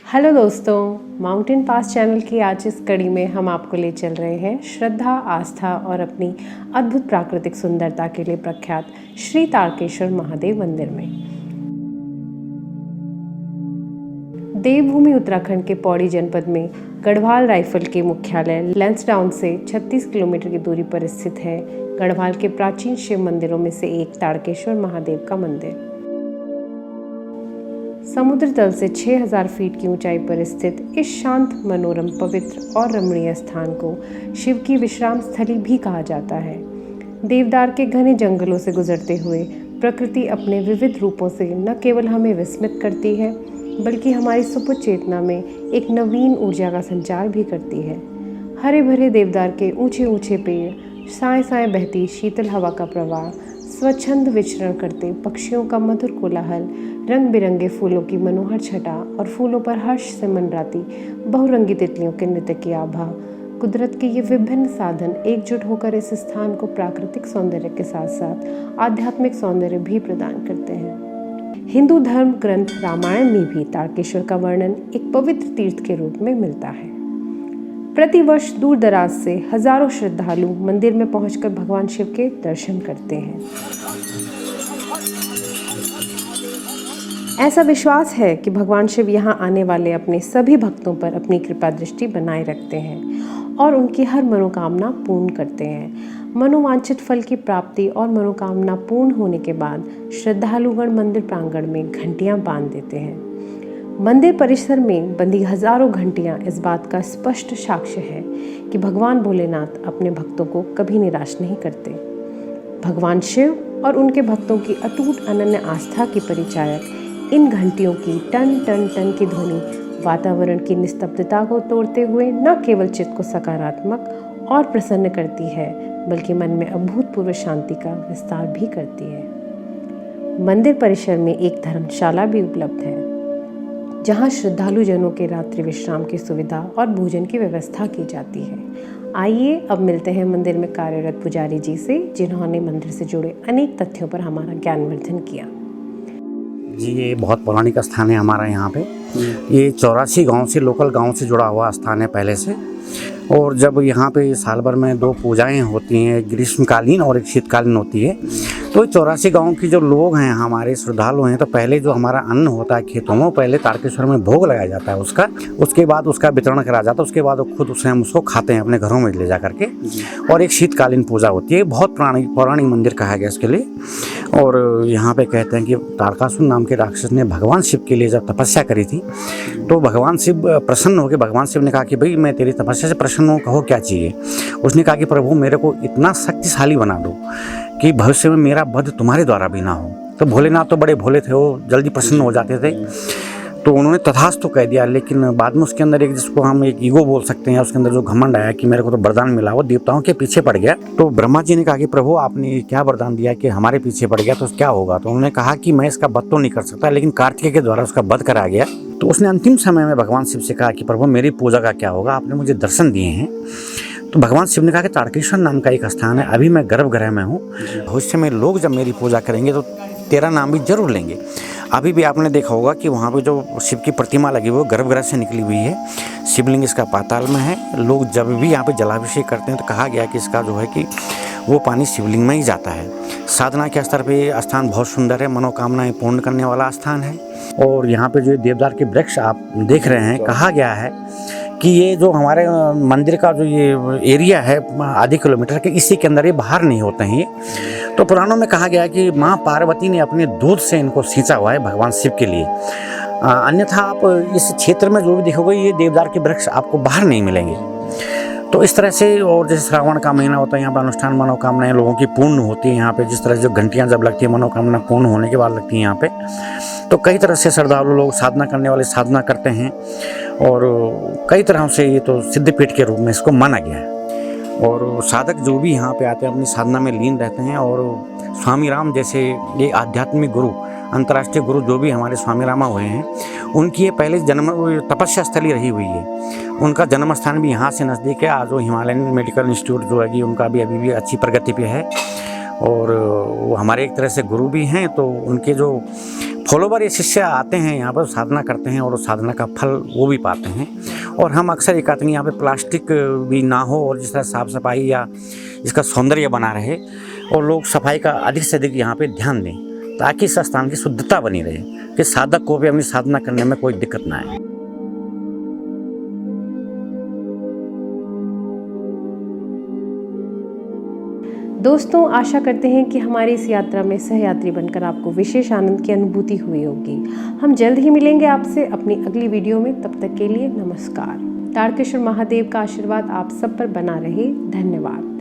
Hello दोस्तों, mountain pass channel की आज इस कड़ी में हम आपको ले चल रहे हैं श्रद्धा, आस्था और अपनी अद्भुत प्राकृतिक सुंदरता के लिए प्रख्यात श्री तारकेश्वर महादेव मंदिर में। देवभूमि उत्तराखंड के पौड़ी जनपद में गढ़वाल राइफल के मुख्यालय लैंसडाउन से 36 किलोमीटर की दूरी पर स्थित है गढ़वाल के प्राचीन शिव मंदिरों में से एक तारकेश्वर महादेव का मंदिर। समुद्र तल से 6000 फीट की ऊंचाई पर स्थित इस शांत, मनोरम, पवित्र और रमणीय स्थान को शिव की विश्राम स्थली भी कहा जाता है। देवदार के घने जंगलों से गुजरते हुए प्रकृति अपने विविध रूपों से न केवल हमें विस्मित करती है, बल्कि हमारी सुप्त चेतना में एक नवीन ऊर्जा का संचार भी करती है। हरे भरे देवदार के ऊंचे ऊंचे पेड़, साए साए बहती शीतल हवा का प्रवाह, स्वच्छंद विचरण करते पक्षियों का मधुर कोलाहल, रंग बिरंगे फूलों की मनोहर छटा और फूलों पर हर्ष से मंडराती बहुरंगी तितलियों के नृत्य की आभा, कुदरत के ये विभिन्न साधन एकजुट होकर इस स्थान को प्राकृतिक सौंदर्य के साथ साथ आध्यात्मिक सौंदर्य भी प्रदान करते हैं। हिंदू धर्म ग्रंथ रामायण में भी तारकेश्वर का वर्णन एक पवित्र तीर्थ के रूप में मिलता है। प्रतिवर्ष दूर दराज से हजारों श्रद्धालु मंदिर में पहुंचकर भगवान शिव के दर्शन करते हैं। ऐसा विश्वास है कि भगवान शिव यहां आने वाले अपने सभी भक्तों पर अपनी कृपा दृष्टि बनाए रखते हैं और उनकी हर मनोकामना पूर्ण करते हैं। मनोवांछित फल की प्राप्ति और मनोकामना पूर्ण होने के बाद श्रद्धालुगण मंदिर प्रांगण में घंटियां बांध देते हैं। मंदिर परिसर में बंधी हजारों घंटियां इस बात का स्पष्ट साक्ष्य है कि भगवान भोलेनाथ अपने भक्तों को कभी निराश नहीं करते। भगवान शिव और उनके भक्तों की अटूट अनन्य आस्था की परिचायक इन घंटियों की टन टन टन की ध्वनि वातावरण की निस्तब्धता को तोड़ते हुए न केवल चित्त को सकारात्मक और प्रसन्न करती है, बल्कि मन में अभूतपूर्व शांति का विस्तार भी करती है। मंदिर परिसर में एक धर्मशाला भी उपलब्ध है, जहां श्रद्धालु जनों के रात्रि विश्राम की सुविधा और भोजन की व्यवस्था की जाती है। आइए अब मिलते हैं मंदिर में कार्यरत पुजारी जी से, जिन्होंने मंदिर से जुड़े अनेक तथ्यों पर हमारा ज्ञानवर्धन किया। जी, ये बहुत पौराणिक स्थान है हमारा यहाँ पे। ये 84 गांव से, लोकल गांव से जुड़ा हुआ स्थान है पहले से। और जब यहाँ पे साल भर में 2 पूजाएं होती हैं, एक ग्रीष्मकालीन और एक शीतकालीन होती है। तो 84 गांव की जो लोग हैं, हमारे श्रद्धालु हैं, तो पहले जो हमारा अन्न होता है खेतों में, पहले तारकेश्वर में भोग लगाया जाता है उसका। उसके बाद उसका वितरण करा जाता है। उसके बाद वो खुद उसे हम उसको खाते हैं अपने घरों में ले जा करके। और एक शीतकालीन पूजा होती है। बहुत पौराणिक मंदिर कहा गया इसके लिए। और यहाँ पे कहते हैं कि तारकासुर नाम के राक्षस ने भगवान शिव के लिए जब तपस्या करी थी, तो भगवान शिव प्रसन्न हो गए। भगवान शिव ने कहा कि भाई, मैं तेरी तपस्या से प्रसन्न हूँ, कहो क्या चाहिए। उसने कहा कि प्रभु, मेरे को इतना शक्तिशाली बना दो कि भविष्य में मेरा वध तुम्हारे द्वारा भी ना हो। तो भोलेनाथ तो बड़े भोले थे, वो जल्दी प्रसन्न हो जाते थे। तो उन्होंने तथास्तु कह दिया। लेकिन बाद में उसके अंदर एक, जिसको हम एक ईगो बोल सकते हैं, उसके अंदर जो घमंड आया कि मेरे को तो वरदान मिला, वो देवताओं के पीछे पड़ गया। तो ब्रह्मा जी ने कहा कि प्रभु, आपने क्या वरदान दिया कि हमारे पीछे पड़ गया, तो क्या होगा। तो उन्होंने कहा कि मैं इसका वध तो नहीं कर सकता, लेकिन कार्तिकेय के द्वारा उसका वध करा गया। तो उसने अंतिम समय में भगवान शिव से कहा कि प्रभु, मेरी पूजा का क्या होगा, आपने मुझे दर्शन दिए हैं। तो भगवान शिव ने कहा कि तारकेश्वर नाम का एक स्थान है, अभी मैं गर्भगृह में हूँ। भविष्य में लोग जब मेरी पूजा करेंगे तो तेरा नाम भी जरूर लेंगे। अभी भी आपने देखा होगा कि वहाँ पे जो शिव की प्रतिमा लगी हुई है, गर्भगृह से निकली हुई है। शिवलिंग इसका पाताल में है। लोग जब भी यहाँ पे जलाभिषेक करते हैं तो कहा गया कि इसका जो है कि वो पानी शिवलिंग में ही जाता है। साधना के स्तर पे स्थान बहुत सुंदर है, मनोकामनाएं पूर्ण करने वाला स्थान है। और यहाँ पे जो देवदार के वृक्ष आप देख रहे हैं, कहा गया है कि ये जो हमारे मंदिर का जो ये एरिया है आधे किलोमीटर के, इसी के अंदर ये बाहर नहीं होते हैं ये। तो पुराणों में कहा गया है कि माँ पार्वती ने अपने दूध से इनको सींचा हुआ है भगवान शिव के लिए। अन्यथा आप इस क्षेत्र में जो भी देखोगे, ये देवदार के वृक्ष आपको बाहर नहीं मिलेंगे। तो इस तरह से, और जैसे श्रावण का महीना होता है, यहाँ पर अनुष्ठान मनोकामनाएं लोगों की पूर्ण होती है। यहाँ पे जिस तरह से जो घंटियाँ जब लगती है, मनोकामना पूर्ण होने के बाद लगती है यहाँ पे। तो कई तरह से श्रद्धालु लोग, साधना करने वाले साधना करते हैं। और कई तरह से ये तो सिद्धपीठ के रूप में इसको माना गया है। और साधक जो भी यहाँ पे आते हैं अपनी साधना में लीन रहते हैं। और स्वामी राम जैसे ये आध्यात्मिक गुरु, अंतर्राष्ट्रीय गुरु जो भी हमारे स्वामी रामा हुए हैं, उनकी ये पहले जन्म तपस्या स्थली रही हुई है। उनका जन्म स्थान भी यहाँ से नज़दीक है। आज वो हिमालयन मेडिकल इंस्टीट्यूट जो है, उनका भी अभी भी अच्छी प्रगति पे है। और वो हमारे एक तरह से गुरु भी हैं। तो उनके जो फॉलोवर ये शिष्य आते हैं यहाँ पर, साधना करते हैं और उस साधना का फल वो भी पाते हैं। और हम अक्सर एक आदमी यहाँ पे प्लास्टिक भी ना हो और जिस तरह साफ़ सफाई या इसका सौंदर्य बना रहे और लोग सफाई का अधिक से अधिक यहाँ पे ध्यान दें, ताकि इस स्थान की शुद्धता बनी रहे कि साधक को भी अपनी साधना करने में कोई दिक्कत ना आए। दोस्तों, आशा करते हैं कि हमारी इस यात्रा में सहयात्री बनकर आपको विशेष आनंद की अनुभूति हुई होगी। हम जल्द ही मिलेंगे आपसे अपनी अगली वीडियो में। तब तक के लिए नमस्कार। तारकेश्वर महादेव का आशीर्वाद आप सब पर बना रहे। धन्यवाद।